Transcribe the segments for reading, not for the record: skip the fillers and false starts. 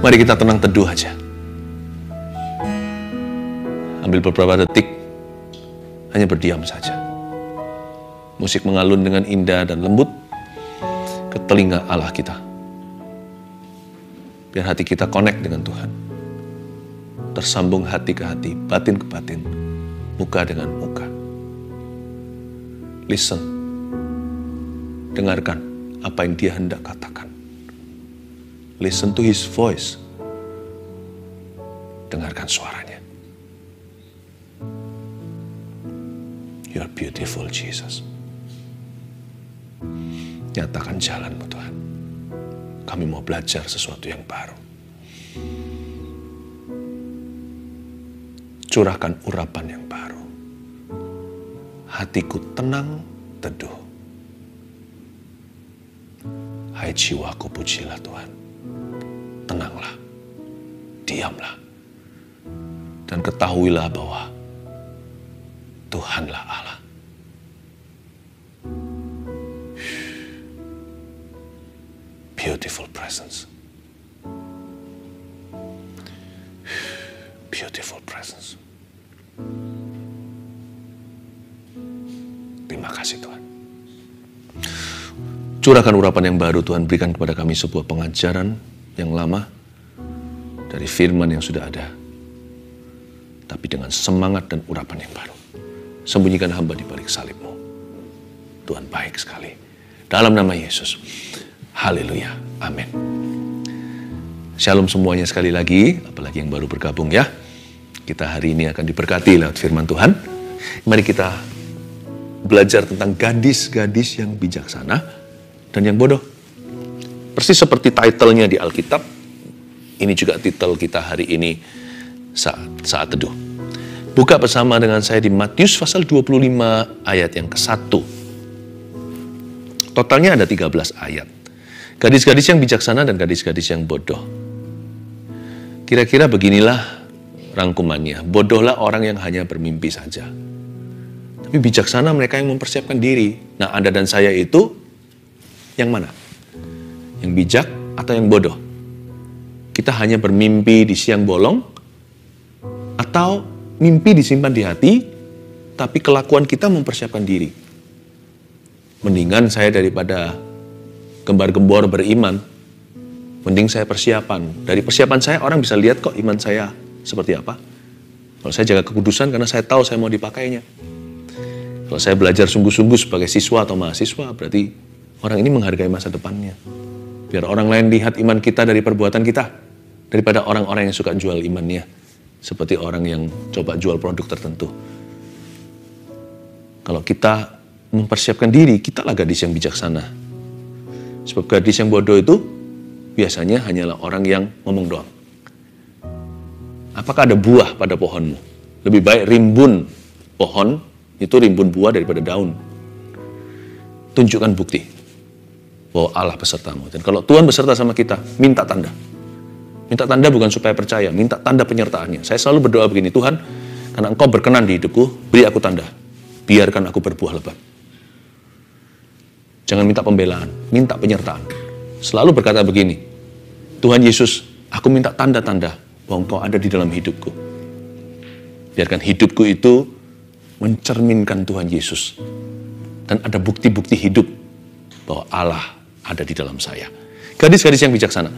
Mari kita tenang teduh aja. Ambil beberapa detik, hanya berdiam saja. Musik mengalun dengan indah dan lembut ke telinga Allah kita. Biar hati kita connect dengan Tuhan. Tersambung hati ke hati, batin ke batin, muka dengan muka. Listen. Dengarkan apa yang Dia hendak katakan. Listen to His voice. Dengarkan suaranya. You are beautiful, Jesus. Nyatakan jalan-Mu, Tuhan. Kami mau belajar sesuatu yang baru. Curahkan urapan yang baru. Hatiku tenang, teduh. Hai jiwaku, pujilah Tuhan. Tenanglah, diamlah, dan ketahuilah bahwa Tuhanlah Allah. Beautiful presence. Beautiful presence. Terima kasih Tuhan. Curahkan urapan yang baru Tuhan, berikan kepada kami sebuah pengajaran yang lama dari firman yang sudah ada, tapi dengan semangat dan urapan yang baru. Sembunyikan hamba di balik salib-Mu. Tuhan baik sekali. Dalam nama Yesus. Haleluya. Amin. Shalom semuanya sekali lagi, apalagi yang baru bergabung ya. Kita hari ini akan diberkati lewat firman Tuhan. Mari kita belajar tentang gadis-gadis yang bijaksana dan yang bodoh. Persis seperti title-nya di Alkitab, ini juga titel kita hari ini saat teduh. Buka bersama dengan saya di Matius pasal 25 ayat yang ke-1. Totalnya ada 13 ayat. Gadis-gadis yang bijaksana dan gadis-gadis yang bodoh. Kira-kira beginilah rangkumannya. Bodohlah orang yang hanya bermimpi saja. Tapi bijaksana mereka yang mempersiapkan diri. Nah, Anda dan saya itu yang mana? Yang bijak atau yang bodoh? Kita hanya bermimpi di siang bolong, atau mimpi disimpan di hati, tapi kelakuan kita mempersiapkan diri. Mendingan saya daripada gembar-gembor beriman, mending saya persiapan. Dari persiapan saya orang bisa lihat kok iman saya seperti apa. Kalau saya jaga kekudusan karena saya tahu saya mau dipakainya. Kalau saya belajar sungguh-sungguh sebagai siswa atau mahasiswa, berarti orang ini menghargai masa depannya. Biar orang lain lihat iman kita dari perbuatan kita, daripada orang-orang yang suka jual imannya, seperti orang yang coba jual produk tertentu. Kalau kita mempersiapkan diri, kitalah gadis yang bijaksana. Sebab gadis yang bodoh itu biasanya hanyalah orang yang ngomong doang. Apakah ada buah pada pohonmu? Lebih baik rimbun pohon itu rimbun buah daripada daun. Tunjukkan bukti bahwa Allah besertamu. Dan kalau Tuhan beserta sama kita, minta tanda. Minta tanda bukan supaya percaya, minta tanda penyertaannya. Saya selalu berdoa begini, Tuhan, karena Engkau berkenan di hidupku, beri aku tanda. Biarkan aku berbuah lebat. Jangan minta pembelaan, minta penyertaan. Selalu berkata begini, Tuhan Yesus, aku minta tanda-tanda bahwa Engkau ada di dalam hidupku. Biarkan hidupku itu mencerminkan Tuhan Yesus. Dan ada bukti-bukti hidup bahwa Allah ada di dalam saya. Gadis-gadis yang bijaksana.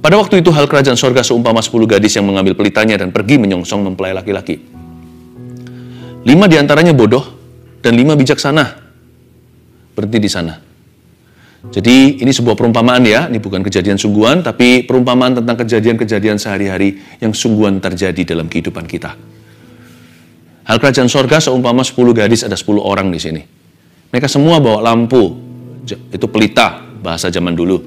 Pada waktu itu hal kerajaan sorga seumpama 10 gadis yang mengambil pelitanya dan pergi menyongsong mempelai laki-laki. 5 diantaranya bodoh dan 5 bijaksana. Berhenti di sana. Jadi ini sebuah perumpamaan ya, ini bukan kejadian sungguhan, tapi perumpamaan tentang kejadian-kejadian sehari-hari yang sungguhan terjadi dalam kehidupan kita. Hal kerajaan sorga seumpama 10 gadis, ada 10 orang di sini. Mereka semua bawa lampu, itu pelita, bahasa zaman dulu.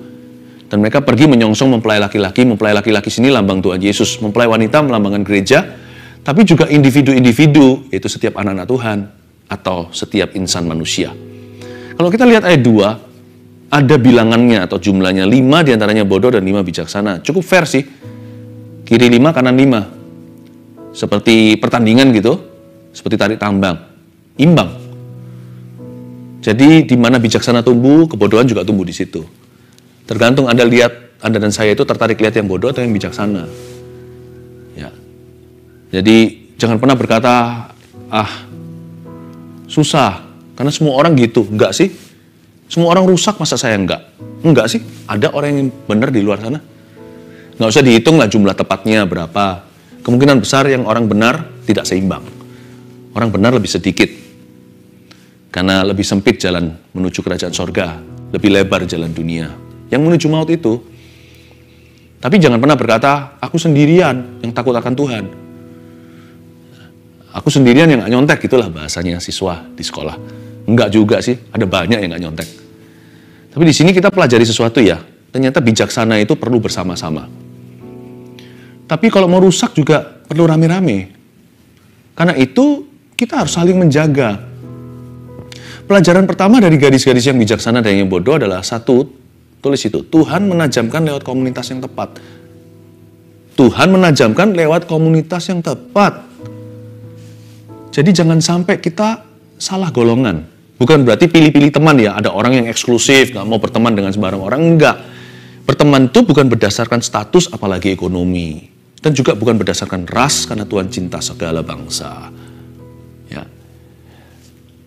Dan mereka pergi menyongsong mempelai laki-laki sini lambang Tuhan Yesus. Mempelai wanita melambangkan gereja, tapi juga individu-individu, yaitu setiap anak-anak Tuhan, atau setiap insan manusia. Kalau kita lihat ayat 2, ada bilangannya atau jumlahnya, 5 diantaranya bodoh dan 5 bijaksana. Cukup fair sih. Kiri 5, kanan 5. Seperti pertandingan gitu, seperti tarik tambang. Imbang. Jadi di mana bijaksana tumbuh, kebodohan juga tumbuh di situ. Tergantung Anda lihat Anda dan saya itu tertarik lihat yang bodoh atau yang bijaksana. Ya. Jadi jangan pernah berkata, susah, karena semua orang gitu. Enggak sih. Semua orang rusak, masa saya enggak? Enggak sih. Ada orang yang benar di luar sana. Nggak usah dihitung lah jumlah tepatnya berapa. Kemungkinan besar yang orang benar tidak seimbang. Orang benar lebih sedikit. Karena lebih sempit jalan menuju kerajaan sorga. Lebih lebar jalan dunia. Yang menuju maut itu. Tapi jangan pernah berkata, aku sendirian yang takut akan Tuhan. Aku sendirian yang gak nyontek, itulah bahasanya siswa di sekolah. Enggak juga sih, ada banyak yang gak nyontek. Tapi di sini kita pelajari sesuatu ya, ternyata bijaksana itu perlu bersama-sama. Tapi kalau mau rusak juga perlu rame-rame. Karena itu kita harus saling menjaga. Pelajaran pertama dari gadis-gadis yang bijaksana dan yang bodoh adalah satu, tulis itu, Tuhan menajamkan lewat komunitas yang tepat. Tuhan menajamkan lewat komunitas yang tepat. Jadi jangan sampai kita salah golongan. Bukan berarti pilih-pilih teman ya, ada orang yang eksklusif, gak mau berteman dengan sembarang orang, enggak. Berteman itu bukan berdasarkan status, apalagi ekonomi. Dan juga bukan berdasarkan ras, karena Tuhan cinta segala bangsa. Ya.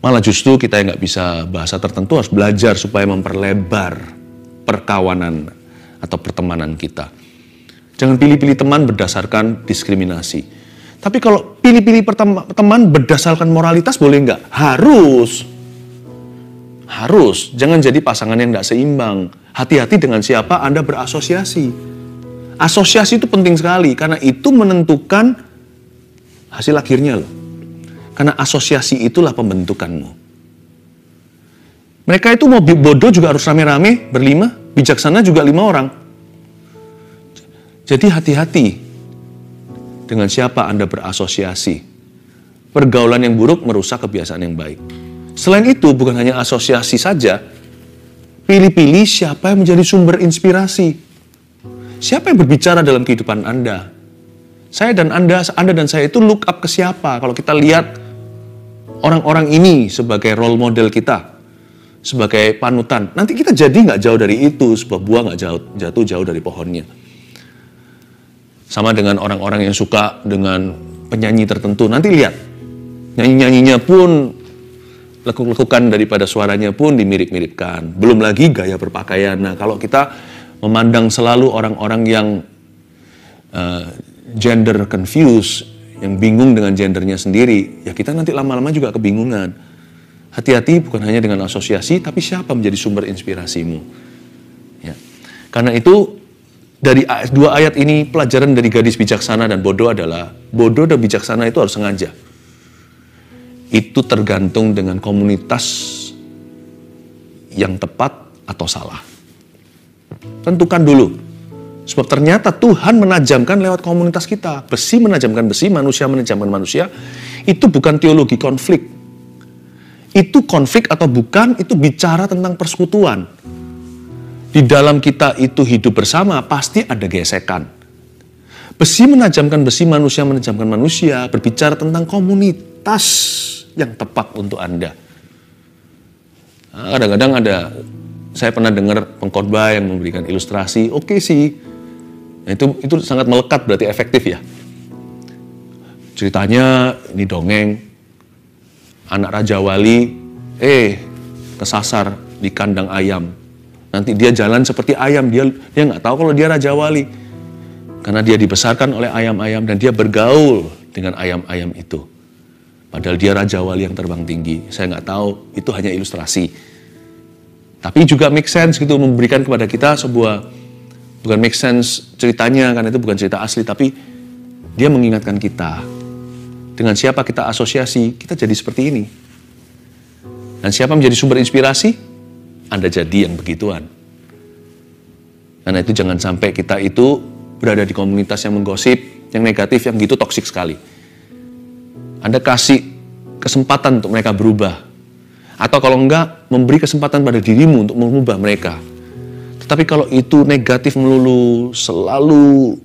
Malah justru kita yang gak bisa bahasa tertentu harus belajar supaya memperlebar perkawanan atau pertemanan kita. Jangan pilih-pilih teman berdasarkan diskriminasi. Tapi kalau pilih-pilih teman berdasarkan moralitas boleh nggak? Harus. Harus. Jangan jadi pasangan yang nggak seimbang. Hati-hati dengan siapa Anda berasosiasi. Asosiasi itu penting sekali karena itu menentukan hasil akhirnya loh. Karena asosiasi itulah pembentukanmu. Mereka itu mau bodoh juga harus rame-rame, berlima. Bijaksana juga 5 orang. Jadi hati-hati dengan siapa Anda berasosiasi. Pergaulan yang buruk merusak kebiasaan yang baik. Selain itu, bukan hanya asosiasi saja, pilih-pilih siapa yang menjadi sumber inspirasi. Siapa yang berbicara dalam kehidupan Anda. Saya dan Anda dan saya itu look up ke siapa. Kalau kita lihat orang-orang ini sebagai role model kita, sebagai panutan, nanti kita jadi nggak jauh dari itu, sebuah buah nggak jatuh jauh dari pohonnya. Sama dengan orang-orang yang suka dengan penyanyi tertentu. Nanti lihat, nyanyi-nyanyinya pun, lekuk-lekukan daripada suaranya pun dimirip-miripkan. Belum lagi gaya berpakaian. Nah, kalau kita memandang selalu orang-orang yang gender confused, yang bingung dengan gendernya sendiri, ya kita nanti lama-lama juga kebingungan. Hati-hati bukan hanya dengan asosiasi, tapi siapa menjadi sumber inspirasimu. Ya. Karena itu, dari 2 ayat ini, pelajaran dari gadis bijaksana dan bodoh adalah, bodoh dan bijaksana itu harus sengaja. Itu tergantung dengan komunitas yang tepat atau salah. Tentukan dulu. Sebab ternyata Tuhan menajamkan lewat komunitas kita. Besi menajamkan besi, manusia menajamkan manusia. Itu bukan teologi konflik. Itu konflik atau bukan, itu bicara tentang persekutuan. Di dalam kita itu hidup bersama, pasti ada gesekan. Besi menajamkan besi, manusia menajamkan manusia, berbicara tentang komunitas yang tepat untuk Anda. Kadang-kadang saya pernah dengar pengkhotbah yang memberikan ilustrasi, oke sih, nah, itu sangat melekat, berarti efektif ya. Ceritanya, ini dongeng, anak Raja Wali, kesasar di kandang ayam. Nanti dia jalan seperti ayam, dia nggak tahu kalau dia Raja Wali. Karena dia dibesarkan oleh ayam-ayam dan dia bergaul dengan ayam-ayam itu. Padahal dia Raja Wali yang terbang tinggi. Saya nggak tahu, itu hanya ilustrasi. Tapi juga make sense gitu, memberikan kepada kita sebuah, bukan make sense ceritanya, karena itu bukan cerita asli, tapi dia mengingatkan kita. Dengan siapa kita asosiasi, kita jadi seperti ini. Dan siapa menjadi sumber inspirasi? Anda jadi yang begituan. Karena itu jangan sampai kita itu berada di komunitas yang menggosip, yang negatif, yang gitu toksik sekali. Anda kasih kesempatan untuk mereka berubah. Atau kalau enggak, memberi kesempatan pada dirimu untuk mengubah mereka. Tetapi kalau itu negatif melulu, selalu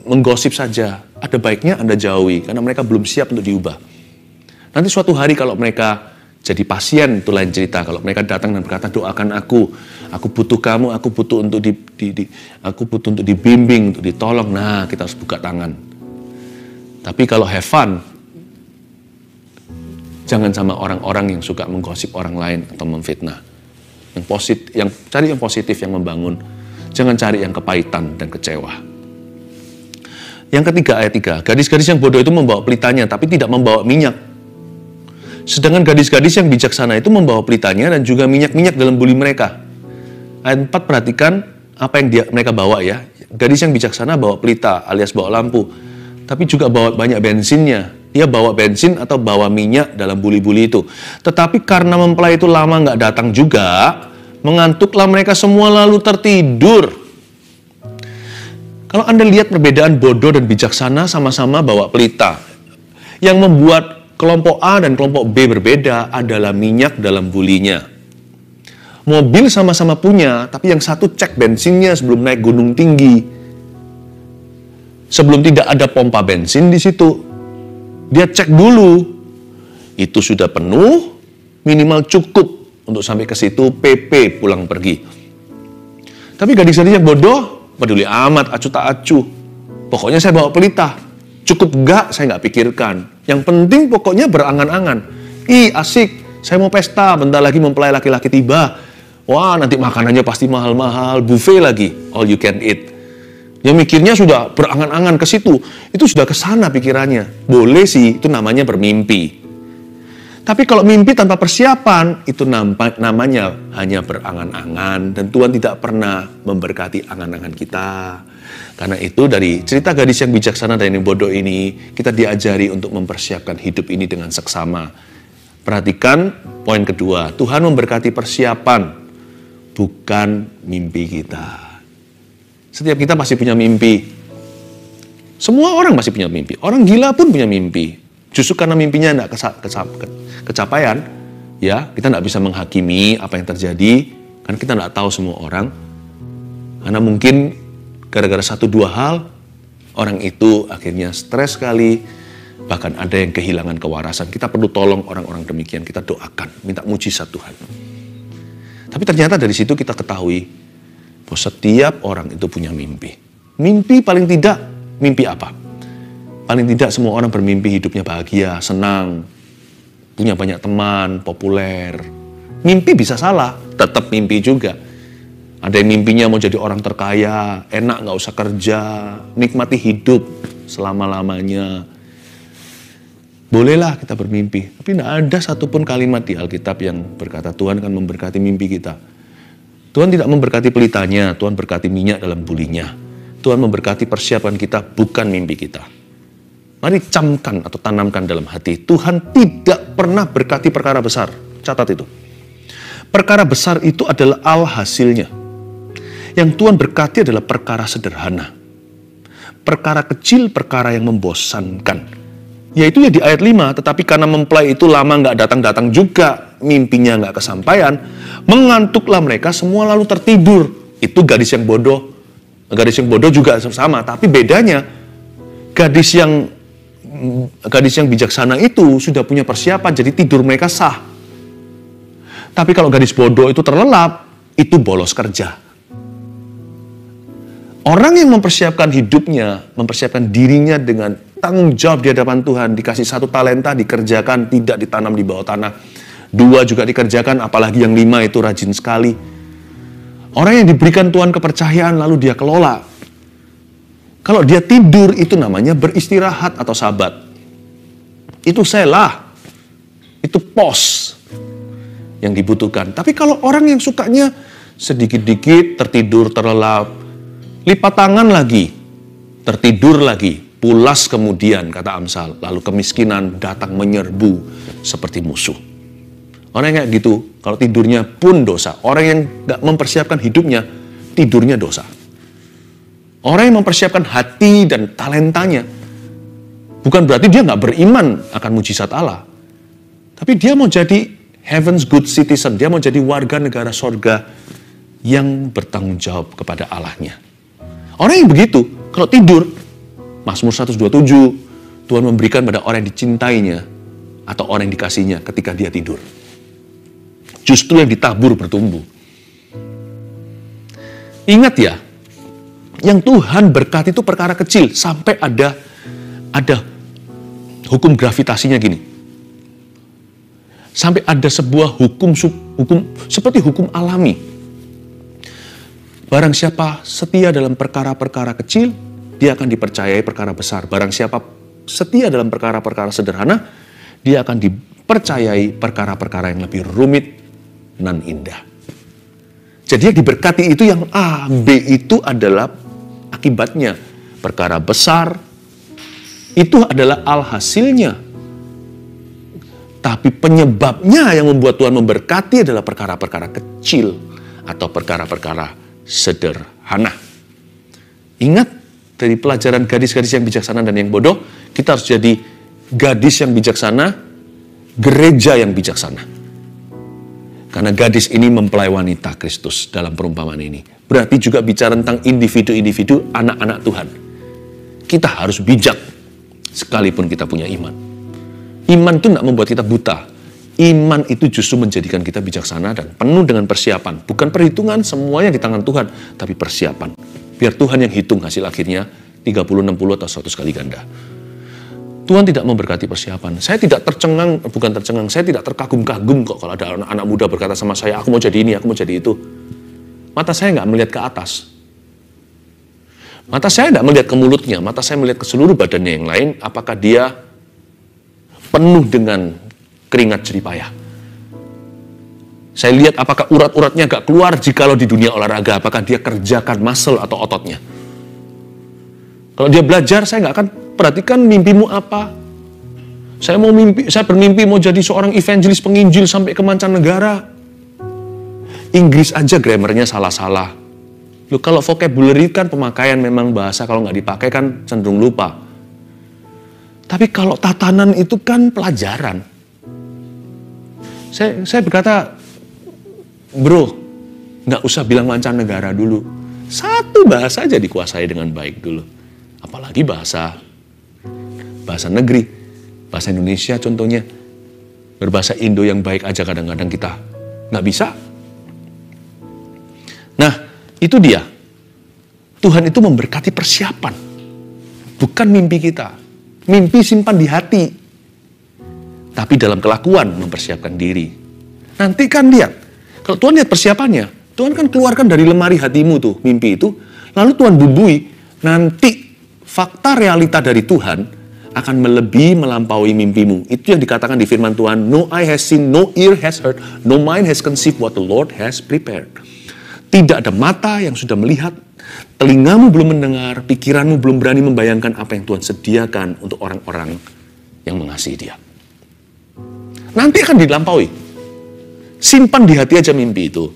menggosip saja, ada baiknya Anda jauhi, karena mereka belum siap untuk diubah. Nanti suatu hari kalau mereka jadi pasien itu lain cerita. Kalau mereka datang dan berkata, doakan aku butuh kamu, aku butuh untuk dibimbing, untuk ditolong. Nah, kita harus buka tangan. Tapi kalau have fun, jangan sama orang-orang yang suka menggosip orang lain atau memfitnah. Cari yang positif, yang membangun. Jangan cari yang kepahitan dan kecewa. Yang ketiga, ayat 3, gadis-gadis yang bodoh itu membawa pelitanya, tapi tidak membawa minyak. Sedangkan gadis-gadis yang bijaksana itu membawa pelitanya dan juga minyak-minyak dalam buli mereka. Ayat 4, perhatikan apa yang mereka bawa ya. Gadis yang bijaksana bawa pelita alias bawa lampu, tapi juga bawa banyak bensinnya. Dia bawa bensin atau bawa minyak dalam buli-buli itu. Tetapi karena mempelai itu lama nggak datang juga, mengantuklah mereka semua lalu tertidur. Kalau Anda lihat perbedaan bodoh dan bijaksana, sama-sama bawa pelita. Yang membuat kelompok A dan kelompok B berbeda adalah minyak dalam bulinya. Mobil sama-sama punya, tapi yang satu cek bensinnya sebelum naik gunung tinggi. Sebelum tidak ada pompa bensin di situ, dia cek dulu. Itu sudah penuh, minimal cukup untuk sampai ke situ, PP pulang pergi. Tapi gadis-gadis yang bodoh, peduli amat, acuh tak acuh. Pokoknya saya bawa pelita. Cukup enggak, saya nggak pikirkan. Yang penting pokoknya berangan-angan. Ih, asik, saya mau pesta, bentar lagi mempelai laki-laki tiba. Wah, nanti makanannya pasti mahal-mahal, buffet lagi, all you can eat. Yang mikirnya sudah berangan-angan ke situ, itu sudah ke sana pikirannya. Boleh sih, itu namanya bermimpi. Tapi kalau mimpi tanpa persiapan, itu namanya hanya berangan-angan. Dan Tuhan tidak pernah memberkati angan-angan kita. Karena itu dari cerita gadis yang bijaksana dan yang bodoh ini, kita diajari untuk mempersiapkan hidup ini dengan seksama. Perhatikan poin kedua, Tuhan memberkati persiapan, bukan mimpi kita. Setiap kita pasti punya mimpi. Semua orang masih punya mimpi. Orang gila pun punya mimpi. Justru karena mimpinya tidak kecapaian, ya kita tidak bisa menghakimi apa yang terjadi, karena kita tidak tahu semua orang. Karena mungkin gara-gara 1-2 hal, orang itu akhirnya stres sekali, bahkan ada yang kehilangan kewarasan. Kita perlu tolong orang-orang demikian, kita doakan, minta mujizat Tuhan. Tapi ternyata dari situ kita ketahui bahwa setiap orang itu punya mimpi. Mimpi paling tidak, mimpi apa? Paling tidak semua orang bermimpi hidupnya bahagia, senang, punya banyak teman, populer. Mimpi bisa salah, tetap mimpi juga. Ada yang mimpinya mau jadi orang terkaya, enak nggak usah kerja, nikmati hidup selama-lamanya. Bolehlah kita bermimpi, tapi tidak ada satupun kalimat di Alkitab yang berkata Tuhan akan memberkati mimpi kita. Tuhan tidak memberkati pelitanya, Tuhan berkati minyak dalam bulinya. Tuhan memberkati persiapan kita, bukan mimpi kita. Mari camkan atau tanamkan dalam hati, Tuhan tidak pernah berkati perkara besar. Catat itu. Perkara besar itu adalah alhasilnya. Yang Tuhan berkati adalah perkara sederhana. Perkara kecil, perkara yang membosankan. Yaitu ya di ayat 5, tetapi karena mempelai itu lama nggak datang-datang juga, mimpinya nggak kesampaian, mengantuklah mereka semua lalu tertidur. Itu gadis yang bodoh. Gadis yang bodoh juga sama, tapi bedanya gadis yang bijaksana itu sudah punya persiapan, jadi tidur mereka sah. Tapi kalau gadis bodoh itu terlelap, itu bolos kerja. Orang yang mempersiapkan hidupnya, mempersiapkan dirinya dengan tanggung jawab di hadapan Tuhan, dikasih 1 talenta, dikerjakan, tidak ditanam di bawah tanah. 2 juga dikerjakan, apalagi yang 5 itu rajin sekali. Orang yang diberikan Tuhan kepercayaan, lalu dia kelola. Kalau dia tidur, itu namanya beristirahat atau sabat. Itu selah. Itu pos yang dibutuhkan. Tapi kalau orang yang sukanya sedikit-dikit tertidur, terlelap, lipat tangan lagi, tertidur lagi, pulas kemudian, kata Amsal. Lalu kemiskinan datang menyerbu seperti musuh. Orang yang kayak gitu, kalau tidurnya pun dosa. Orang yang gak mempersiapkan hidupnya, tidurnya dosa. Orang yang mempersiapkan hati dan talentanya, bukan berarti dia nggak beriman akan mujizat Allah. Tapi dia mau jadi heaven's good citizen, dia mau jadi warga negara sorga yang bertanggung jawab kepada Allahnya. Orang yang begitu, kalau tidur, Mazmur 127, Tuhan memberikan pada orang yang dicintainya, atau orang yang dikasihnya ketika dia tidur. Justru yang ditabur bertumbuh. Ingat ya, yang Tuhan berkati itu perkara kecil, sampai ada hukum gravitasinya gini. Sampai ada sebuah hukum seperti hukum alami. Barang siapa setia dalam perkara-perkara kecil, dia akan dipercayai perkara besar. Barang siapa setia dalam perkara-perkara sederhana, dia akan dipercayai perkara-perkara yang lebih rumit dan indah. Jadi yang diberkati itu yang A, B itu adalah akibatnya. Perkara besar itu adalah alhasilnya. Tapi penyebabnya yang membuat Tuhan memberkati adalah perkara-perkara kecil atau perkara-perkara sederhana. Ingat, dari pelajaran gadis-gadis yang bijaksana dan yang bodoh, kita harus jadi gadis yang bijaksana, gereja yang bijaksana. Karena gadis ini mempelai wanita Kristus dalam perumpamaan ini. Berarti juga bicara tentang individu-individu anak-anak Tuhan. Kita harus bijak sekalipun kita punya iman. Iman itu tidak membuat kita buta. Iman itu justru menjadikan kita bijaksana dan penuh dengan persiapan. Bukan perhitungan, semuanya di tangan Tuhan, tapi persiapan. Biar Tuhan yang hitung hasil akhirnya 30, 60 atau 100 kali ganda. Tuhan tidak memberkati persiapan. Saya tidak saya tidak terkagum-kagum kok kalau ada anak-anak muda berkata sama saya, aku mau jadi ini, aku mau jadi itu. Mata saya nggak melihat ke atas. Mata saya tidak melihat ke mulutnya, mata saya melihat ke seluruh badannya yang lain, apakah dia penuh dengan keringat jerih payah. Saya lihat apakah urat-uratnya gak keluar jikalau di dunia olahraga, apakah dia kerjakan muscle atau ototnya. Kalau dia belajar, saya gak akan perhatikan mimpimu apa. Saya bermimpi mau jadi seorang evangelis penginjil sampai ke mancanegara. Inggris aja grammarnya salah-salah. Loh, kalau vocabulary kan pemakaian memang bahasa kalau nggak dipakai kan cenderung lupa. Tapi kalau tatanan itu kan pelajaran. Saya berkata, bro, nggak usah bilang mancanegara dulu. Satu bahasa aja dikuasai dengan baik dulu. Apalagi bahasa negeri, bahasa Indonesia contohnya. Berbahasa Indo yang baik aja kadang-kadang kita nggak bisa. Nah, itu dia. Tuhan itu memberkati persiapan. Bukan mimpi kita. Mimpi simpan di hati. Tapi dalam kelakuan mempersiapkan diri. Nanti kan lihat. Kalau Tuhan lihat persiapannya, Tuhan kan keluarkan dari lemari hatimu tuh, mimpi itu. Lalu Tuhan bumbui. Nanti fakta realita dari Tuhan akan melampaui mimpimu. Itu yang dikatakan di firman Tuhan. No eye has seen, no ear has heard, no mind has conceived what the Lord has prepared. Tidak ada mata yang sudah melihat, telingamu belum mendengar, pikiranmu belum berani membayangkan apa yang Tuhan sediakan untuk orang-orang yang mengasihi Dia. Nanti akan dilampaui. Simpan di hati aja mimpi itu.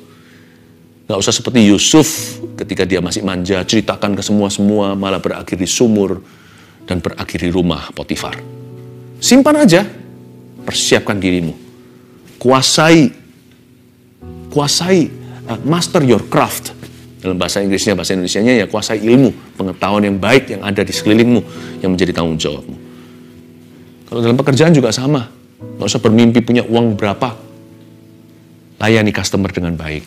Gak usah seperti Yusuf ketika dia masih manja, ceritakan ke semua-semua, malah berakhir di sumur dan berakhir di rumah Potifar. Simpan aja, persiapkan dirimu. Kuasai, master your craft. Dalam bahasa Inggrisnya, bahasa Indonesianya ya kuasai ilmu, pengetahuan yang baik yang ada di sekelilingmu yang menjadi tanggung jawabmu. Kalau dalam pekerjaan juga sama. Gak usah bermimpi punya uang berapa. Layani customer dengan baik.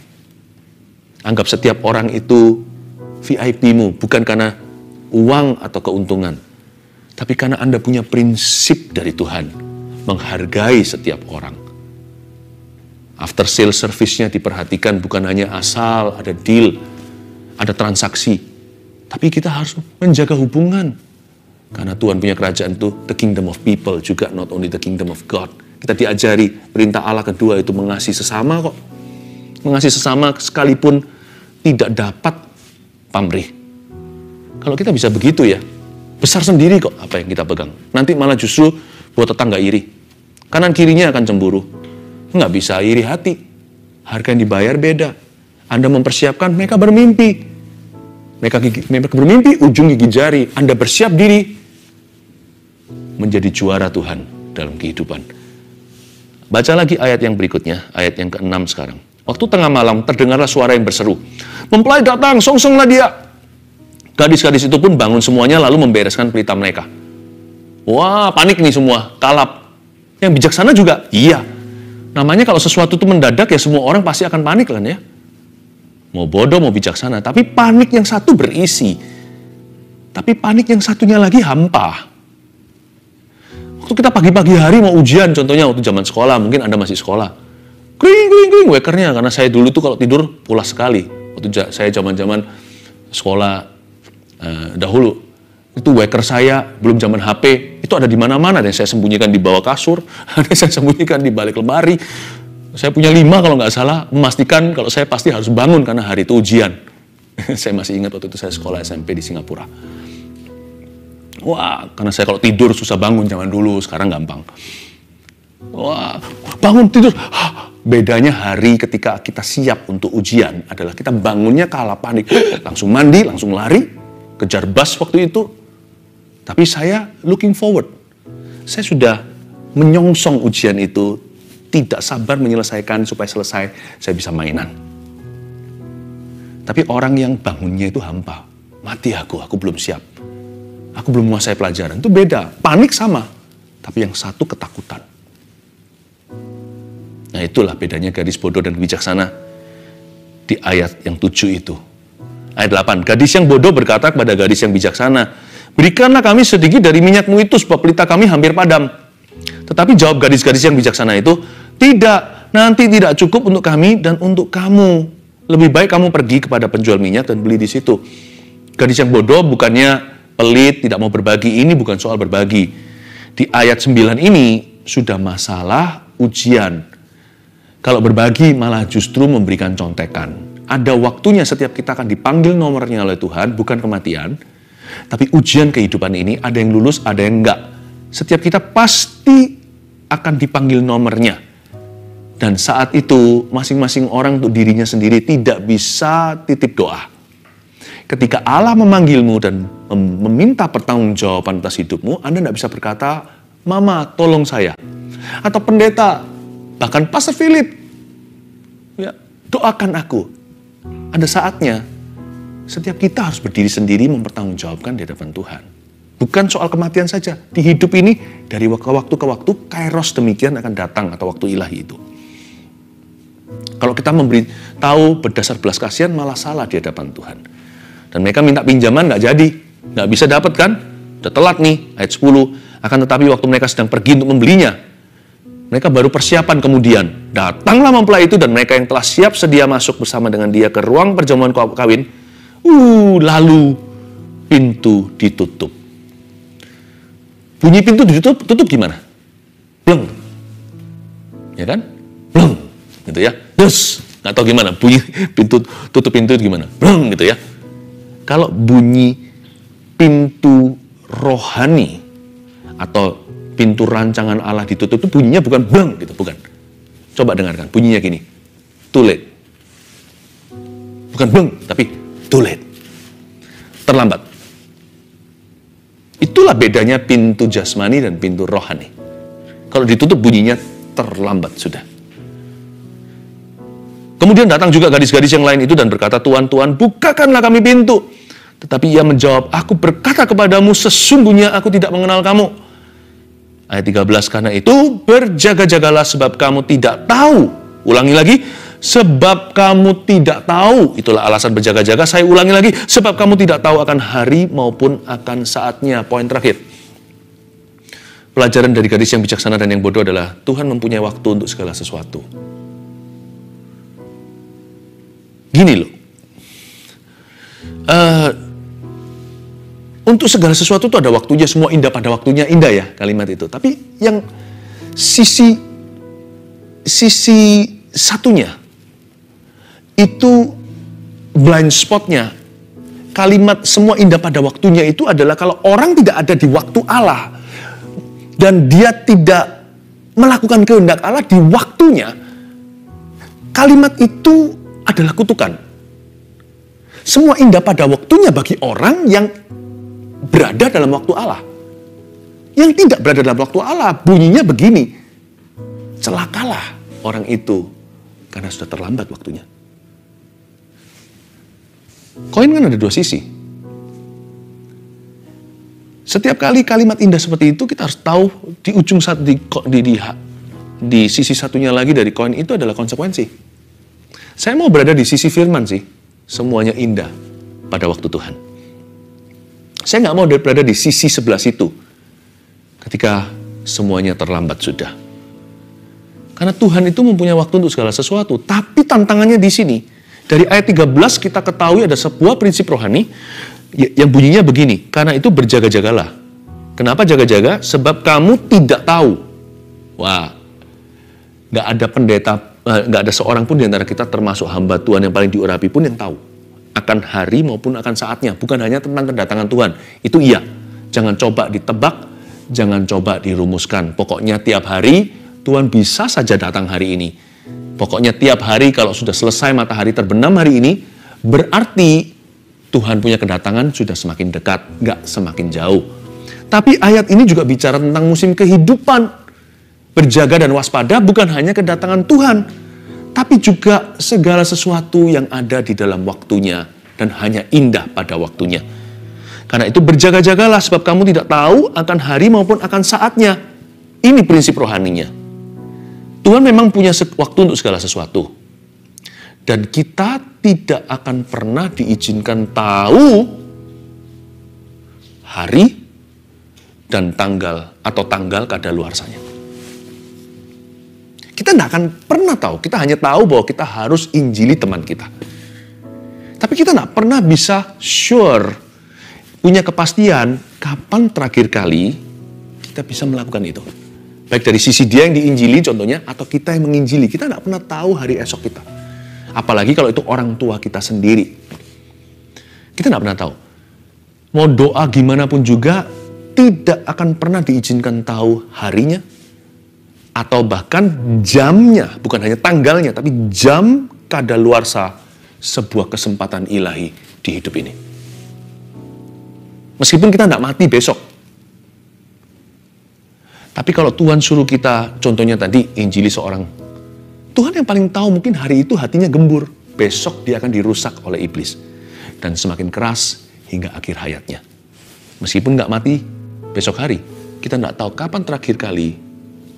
Anggap setiap orang itu VIP-mu, bukan karena uang atau keuntungan, tapi karena Anda punya prinsip dari Tuhan, menghargai setiap orang. After sale service-nya diperhatikan, bukan hanya asal ada deal, ada transaksi, tapi kita harus menjaga hubungan. Karena Tuhan punya kerajaan itu the kingdom of people juga, not only the kingdom of God. Kita diajari perintah Allah kedua itu mengasihi sesama kok. Mengasihi sesama sekalipun tidak dapat pamrih. Kalau kita bisa begitu ya, besar sendiri kok apa yang kita pegang. Nanti malah justru buat tetangga iri. Kanan kirinya akan cemburu. Nggak bisa iri hati. Harga yang dibayar beda. Anda mempersiapkan, mereka bermimpi. Mereka bermimpi, ujung gigi jari. Anda bersiap diri menjadi juara Tuhan dalam kehidupan. Baca lagi ayat yang berikutnya, ayat yang ke-6 sekarang. Waktu tengah malam terdengarlah suara yang berseru. Mempelai datang, songsonglah dia. Gadis-gadis itu pun bangun semuanya lalu membereskan pelita mereka. Wah, panik nih semua, kalap. Yang bijaksana juga, iya. Namanya kalau sesuatu itu mendadak ya semua orang pasti akan panik kan ya. Mau bodoh, mau bijaksana. Tapi panik yang satu berisi. Tapi panik yang satunya lagi hampa. Waktu kita pagi-pagi hari mau ujian, contohnya waktu zaman sekolah, mungkin Anda masih sekolah. Kring, wekernya. Karena saya dulu tuh kalau tidur pulas sekali. Waktu saya zaman-zaman sekolah dahulu. Itu weker saya, belum zaman HP, itu ada di mana-mana. Dan saya sembunyikan di bawah kasur, ada saya sembunyikan di balik lemari. Saya punya 5 kalau nggak salah, memastikan kalau saya pasti harus bangun karena hari itu ujian. Saya masih ingat waktu itu saya sekolah SMP di Singapura. Wah, karena saya kalau tidur susah bangun zaman dulu, sekarang gampang. Wah, bangun tidur. Bedanya hari ketika kita siap untuk ujian adalah kita bangunnya kalah panik. Langsung mandi, langsung lari, kejar bus waktu itu. Tapi saya looking forward. Saya sudah menyongsong ujian itu, tidak sabar menyelesaikan supaya selesai, saya bisa mainan. Tapi orang yang bangunnya itu hampa. Mati aku belum siap. Aku belum menguasai pelajaran. Itu beda. Panik sama. Tapi yang satu ketakutan. Nah itulah bedanya gadis bodoh dan bijaksana di ayat yang 7 itu. Ayat 8. Gadis yang bodoh berkata kepada gadis yang bijaksana, berikanlah kami sedikit dari minyakmu itu, sebab pelita kami hampir padam. Tetapi jawab gadis-gadis yang bijaksana itu, tidak, nanti tidak cukup untuk kami dan untuk kamu. Lebih baik kamu pergi kepada penjual minyak dan beli di situ. Gadis yang bodoh bukannya pelit, tidak mau berbagi. Ini bukan soal berbagi. Di ayat 9 ini sudah masalah ujian. Kalau berbagi malah justru memberikan contekan. Ada waktunya setiap kita akan dipanggil nomornya oleh Tuhan, bukan kematian. Tapi ujian kehidupan ini ada yang lulus, ada yang enggak. Setiap kita pasti akan dipanggil nomornya. Dan saat itu masing-masing orang untuk dirinya sendiri tidak bisa titip doa. Ketika Allah memanggilmu dan meminta pertanggungjawaban atas hidupmu, Anda tidak bisa berkata, Mama tolong saya. Atau pendeta, bahkan Pastor Philip, ya, doakan aku. Ada saatnya setiap kita harus berdiri sendiri mempertanggungjawabkan di hadapan Tuhan. Bukan soal kematian saja. Di hidup ini, dari waktu ke waktu, kairos demikian akan datang atau waktu ilahi itu. Kalau kita memberi tahu berdasar belas kasihan, malah salah di hadapan Tuhan. Dan mereka minta pinjaman, nggak jadi. Nggak bisa dapat kan? Udah telat nih, ayat 10. Akan tetapi waktu mereka sedang pergi untuk membelinya, mereka baru persiapan kemudian. Datanglah mempelai itu dan mereka yang telah siap sedia masuk bersama dengan dia ke ruang perjamuan kawin. Lalu pintu ditutup. Bunyi pintu tutup gimana? Bleng. Ya kan? Bleng. Gitu ya. Yes. Nggak tahu gimana. Bunyi tutup pintu itu gimana? Bleng gitu ya. Kalau bunyi pintu rohani atau pintu rancangan Allah ditutup itu bunyinya bukan bleng gitu, bukan. Coba dengarkan. Bunyinya gini. Too late. Bukan bleng, tapi too late. Terlambat. Itulah bedanya pintu jasmani dan pintu rohani. Kalau ditutup bunyinya terlambat sudah. Kemudian datang juga gadis-gadis yang lain itu dan berkata, Tuhan, Tuhan, bukakanlah kami pintu. Tetapi ia menjawab, aku berkata kepadamu, sesungguhnya aku tidak mengenal kamu. Ayat 13, karena itu berjaga-jagalah sebab kamu tidak tahu. Ulangi lagi, sebab kamu tidak tahu. Itulah alasan berjaga-jaga. Saya ulangi lagi, sebab kamu tidak tahu akan hari maupun akan saatnya. Poin terakhir. Pelajaran dari gadis yang bijaksana dan yang bodoh adalah Tuhan mempunyai waktu untuk segala sesuatu. Gini loh. Untuk segala sesuatu itu ada waktunya, semua indah pada waktunya, indah ya kalimat itu. Tapi yang sisi satunya, itu blind spotnya. Kalimat semua indah pada waktunya itu adalah kalau orang tidak ada di waktu Allah, dan dia tidak melakukan kehendak Allah di waktunya, kalimat itu adalah kutukan. Semua indah pada waktunya bagi orang yang berada dalam waktu Allah. Yang tidak berada dalam waktu Allah, bunyinya begini. Celakalah orang itu, karena sudah terlambat waktunya. Koin kan ada dua sisi. Setiap kali kalimat indah seperti itu, kita harus tahu di ujung saat di di sisi satunya lagi dari koin itu adalah konsekuensi. Saya mau berada di sisi firman sih. Semuanya indah pada waktu Tuhan. Saya nggak mau berada di sisi sebelah situ ketika semuanya terlambat sudah. Karena Tuhan itu mempunyai waktu untuk segala sesuatu. Tapi tantangannya di sini. Dari ayat 13 kita ketahui ada sebuah prinsip rohani yang bunyinya begini. Karena itu berjaga-jagalah. Kenapa jaga-jaga? Sebab kamu tidak tahu. Wah, nggak ada pendeta, nggak ada seorang pun di antara kita termasuk hamba Tuhan yang paling diurapi pun yang tahu akan hari maupun akan saatnya. Bukan hanya tentang kedatangan Tuhan. Itu iya. Jangan coba ditebak, jangan coba dirumuskan. Pokoknya tiap hari Tuhan bisa saja datang hari ini. Pokoknya tiap hari kalau sudah selesai matahari terbenam hari ini, berarti Tuhan punya kedatangan sudah semakin dekat, nggak semakin jauh. Tapi ayat ini juga bicara tentang musim kehidupan. Berjaga dan waspada bukan hanya kedatangan Tuhan, tapi juga segala sesuatu yang ada di dalam waktunya dan hanya indah pada waktunya. Karena itu berjaga-jagalah sebab kamu tidak tahu akan hari maupun akan saatnya. Ini prinsip rohaninya. Tuhan memang punya waktu untuk segala sesuatu. Dan kita tidak akan pernah diizinkan tahu hari dan tanggal atau tanggal kadaluarsanya. Kita tidak akan pernah tahu, kita hanya tahu bahwa kita harus injili teman kita. Tapi kita tidak pernah bisa sure, punya kepastian kapan terakhir kali kita bisa melakukan itu. Baik dari sisi dia yang diinjili contohnya, atau kita yang menginjili. Kita tidak pernah tahu hari esok kita. Apalagi kalau itu orang tua kita sendiri. Kita tidak pernah tahu. Mau doa gimana pun juga, tidak akan pernah diizinkan tahu harinya, atau bahkan jamnya, bukan hanya tanggalnya, tapi jam kadaluarsa sebuah kesempatan ilahi di hidup ini. Meskipun kita tidak mati besok. Tapi kalau Tuhan suruh kita, contohnya tadi, injili seorang, Tuhan yang paling tahu mungkin hari itu hatinya gembur. Besok dia akan dirusak oleh iblis. Dan semakin keras hingga akhir hayatnya. Meskipun nggak mati besok hari, kita nggak tahu kapan terakhir kali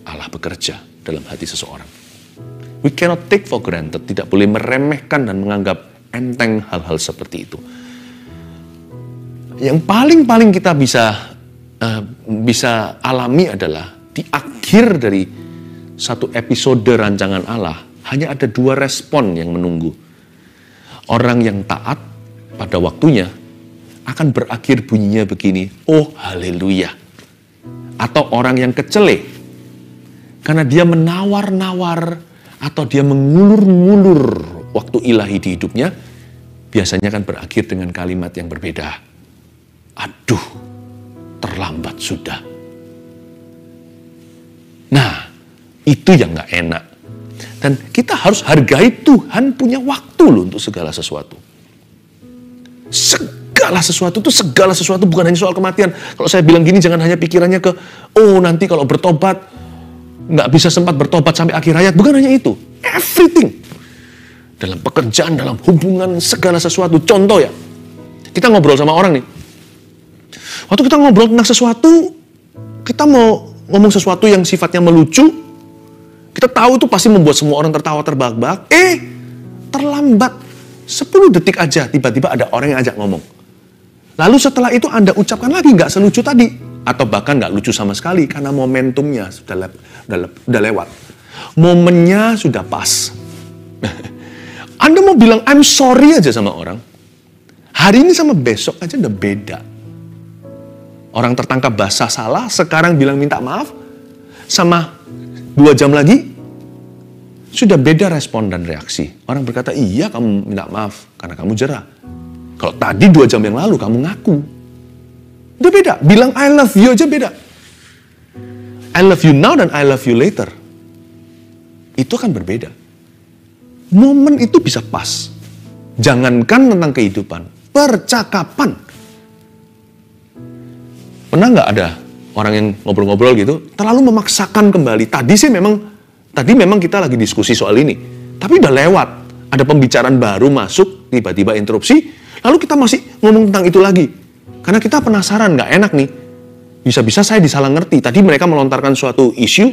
Allah bekerja dalam hati seseorang. We cannot take for granted, tidak boleh meremehkan dan menganggap enteng hal-hal seperti itu. Yang paling kita bisa alami adalah di akhir dari satu episode rancangan Allah, hanya ada dua respon yang menunggu. Orang yang taat pada waktunya akan berakhir bunyinya begini, oh haleluya. Atau orang yang kecele, karena dia menawar-nawar atau dia mengulur-ngulur waktu ilahi di hidupnya, biasanya kan berakhir dengan kalimat yang berbeda. Aduh, terlambat sudah. Nah, itu yang gak enak. Dan kita harus hargai Tuhan punya waktu loh untuk segala sesuatu. Segala sesuatu bukan hanya soal kematian. Kalau saya bilang gini, jangan hanya pikirannya ke, oh nanti kalau bertobat, nggak bisa sempat bertobat sampai akhir hayat. Bukan hanya itu. Everything. Dalam pekerjaan, dalam hubungan, segala sesuatu. Contoh ya, kita ngobrol sama orang nih. Waktu kita ngobrol tentang sesuatu, kita mau ngomong sesuatu yang sifatnya melucu, kita tahu itu pasti membuat semua orang tertawa terbahak-bahak. Terlambat 10 detik aja, tiba-tiba ada orang yang ajak ngomong. Lalu setelah itu Anda ucapkan lagi, nggak selucu tadi. Atau bahkan nggak lucu sama sekali, karena momentumnya sudah lewat. Momennya sudah pas. Anda mau bilang I'm sorry aja sama orang, hari ini sama besok aja udah beda. Orang tertangkap basah salah, sekarang bilang minta maaf, sama 2 jam lagi, sudah beda respon dan reaksi. Orang berkata, iya kamu minta maaf, karena kamu jerah. Kalau tadi 2 jam yang lalu kamu ngaku. Udah beda, bilang I love you aja beda. I love you now dan I love you later. Itu akan berbeda. Momen itu bisa pas. Jangankan tentang kehidupan, percakapan. Pernah nggak ada orang yang ngobrol-ngobrol gitu, terlalu memaksakan kembali. Tadi memang kita lagi diskusi soal ini. Tapi udah lewat. Ada pembicaraan baru masuk, tiba-tiba interupsi, lalu kita masih ngomong tentang itu lagi. Karena kita penasaran, nggak enak nih. Bisa-bisa saya disalah ngerti. Tadi mereka melontarkan suatu isu,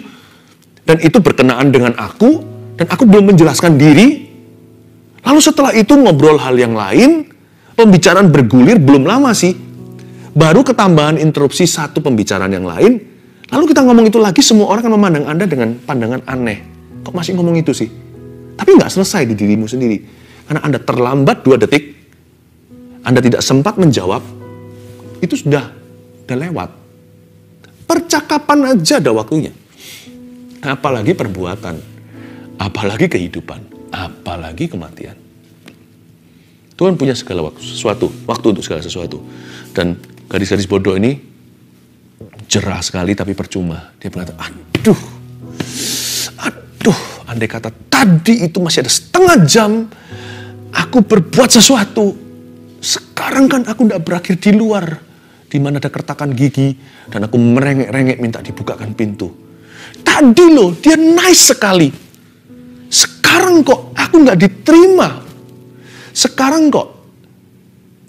dan itu berkenaan dengan aku, dan aku belum menjelaskan diri. Lalu setelah itu ngobrol hal yang lain, pembicaraan bergulir belum lama sih. Baru ketambahan interupsi satu pembicaraan yang lain, lalu kita ngomong itu lagi, semua orang akan memandang Anda dengan pandangan aneh. Kok masih ngomong itu sih? Tapi nggak selesai di dirimu sendiri. Karena Anda terlambat 2 detik, Anda tidak sempat menjawab, itu sudah lewat. Percakapan aja ada waktunya. Apalagi perbuatan, apalagi kehidupan, apalagi kematian. Tuhan punya segala waktu untuk segala sesuatu. Dan gadis-gadis bodoh ini cerah sekali tapi percuma. Dia berkata, aduh, andai kata tadi itu masih ada setengah jam, aku berbuat sesuatu. Sekarang kan aku tidak berakhir di luar, di mana ada kertakan gigi, dan aku merengek-rengek minta dibukakan pintu. Tadi loh, dia nice sekali. Sekarang kok aku nggak diterima. Sekarang kok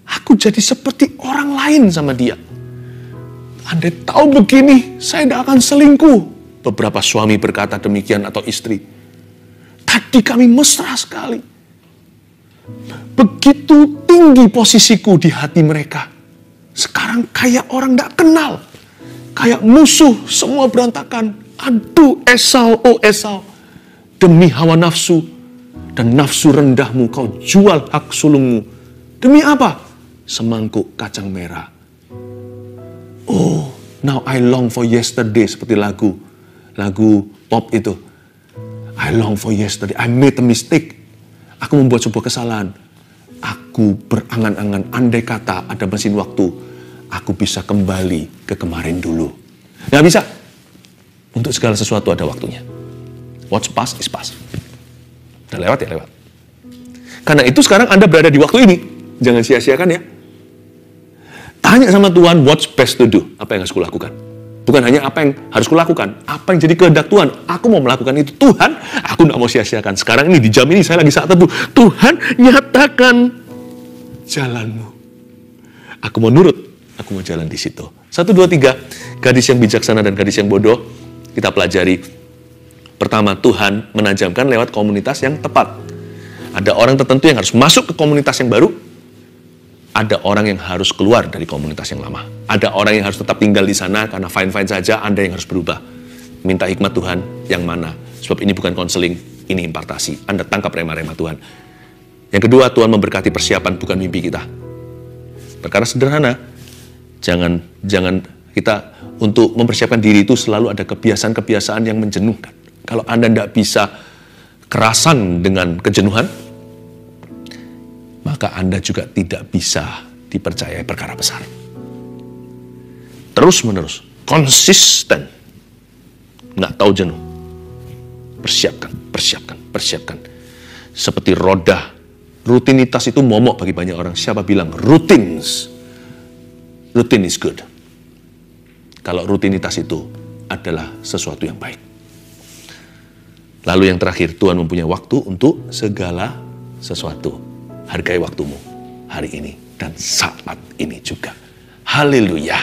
aku jadi seperti orang lain sama dia. Andai tahu begini, saya tidak akan selingkuh. Beberapa suami berkata demikian atau istri. Tadi kami mesra sekali. Begitu tinggi posisiku di hati mereka. Sekarang kayak orang tidak kenal. Kayak musuh, semua berantakan. Aduh Esau, oh Esau. Demi hawa nafsu dan nafsu rendahmu kau jual hak sulungmu. Demi apa? Semangkuk kacang merah. Oh, now I long for yesterday, seperti lagu pop itu. I long for yesterday. I made a mistake. Aku membuat sebuah kesalahan. Aku berangan-angan, andai kata ada mesin waktu, aku bisa kembali ke kemarin dulu. Nggak bisa. Untuk segala sesuatu ada waktunya. What's past is past. Udah lewat ya lewat. Karena itu sekarang Anda berada di waktu ini. Jangan sia-siakan ya. Tanya sama Tuhan, what's best to do? Apa yang harus kulakukan? Bukan hanya apa yang harus kulakukan, apa yang jadi kehendak Tuhan. Aku mau melakukan itu. Tuhan, aku tidak mau sia-siakan. Sekarang ini, di jam ini, saya lagi saat teduh. Tuhan, nyatakan jalanmu. Aku mau nurut. Aku mau jalan di situ. 1, 2, 3. Gadis yang bijaksana dan gadis yang bodoh. Kita pelajari. Pertama, Tuhan menajamkan lewat komunitas yang tepat. Ada orang tertentu yang harus masuk ke komunitas yang baru. Ada orang yang harus keluar dari komunitas yang lama. Ada orang yang harus tetap tinggal di sana karena fine-fine saja. Anda yang harus berubah. Minta hikmat Tuhan yang mana. Sebab ini bukan konseling, ini impartasi. Anda tangkap rema-rema Tuhan. Yang kedua, Tuhan memberkati persiapan, bukan mimpi kita. Perkara sederhana. Jangan kita untuk mempersiapkan diri itu selalu ada kebiasaan-kebiasaan yang menjenuhkan. Kalau Anda tidak bisa kerasan dengan kejenuhan, maka Anda juga tidak bisa dipercayai perkara besar. Terus-menerus, konsisten, nggak tahu jenuh. Persiapkan. Seperti roda, rutinitas itu momok bagi banyak orang. Siapa bilang rutin is good? Kalau rutinitas itu adalah sesuatu yang baik. Lalu yang terakhir, Tuhan mempunyai waktu untuk segala sesuatu. Hargai waktumu hari ini dan saat ini juga. Haleluya.